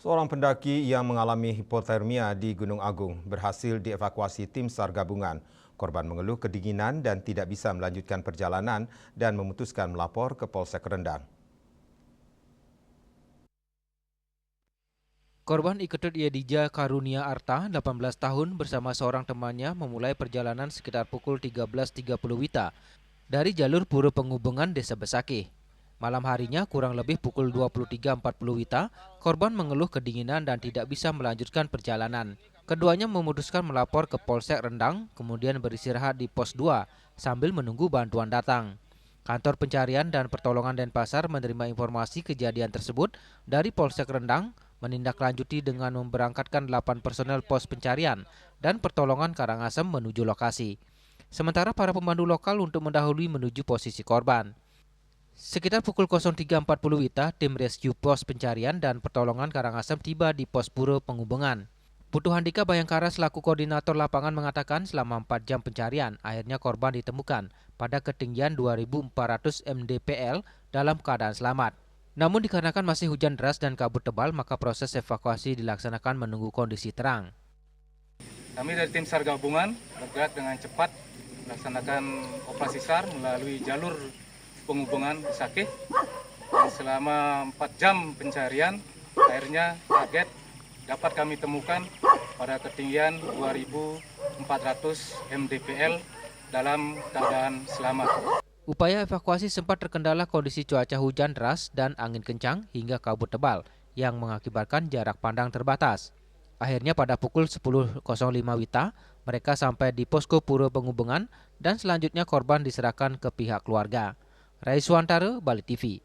Seorang pendaki yang mengalami hipotermia di Gunung Agung berhasil dievakuasi tim SAR gabungan. Korban mengeluh kedinginan dan tidak bisa melanjutkan perjalanan dan memutuskan melapor ke Polsek Rendang. Korban Iketut Yedija Karunia Arta, 18 tahun, bersama seorang temannya memulai perjalanan sekitar pukul 13.30 WITA dari jalur Pura Penghubungan Desa Besakih. Malam harinya kurang lebih pukul 23.40 WITA, korban mengeluh kedinginan dan tidak bisa melanjutkan perjalanan. Keduanya memutuskan melapor ke Polsek Rendang, kemudian beristirahat di pos 2 sambil menunggu bantuan datang. Kantor Pencarian dan Pertolongan Denpasar menerima informasi kejadian tersebut dari Polsek Rendang, menindaklanjuti dengan memberangkatkan 8 personel pos pencarian dan pertolongan Karangasem menuju lokasi. Sementara para pemandu lokal untuk mendahului menuju posisi korban. Sekitar pukul 03.40 WITA, tim rescue pos pencarian dan pertolongan Karangasem tiba di pos Pura Penghubungan. Putu Handika Bayangkara selaku koordinator lapangan mengatakan selama 4 jam pencarian, akhirnya korban ditemukan pada ketinggian 2.400 mdpl dalam keadaan selamat. Namun dikarenakan masih hujan deras dan kabut tebal, maka proses evakuasi dilaksanakan menunggu kondisi terang. Kami dari tim SAR gabungan bergerak dengan cepat melaksanakan operasi SAR melalui jalur penghubungan Besakih. Dan selama 4 jam pencarian, akhirnya target dapat kami temukan pada ketinggian 2.400 mdpl dalam keadaan selamat. Upaya evakuasi sempat terkendala kondisi cuaca hujan deras dan angin kencang hingga kabut tebal yang mengakibatkan jarak pandang terbatas. Akhirnya pada pukul 10.05 WITA, mereka sampai di posko Pura Penghubungan dan selanjutnya korban diserahkan ke pihak keluarga. Rai Suwantara, Bali TV.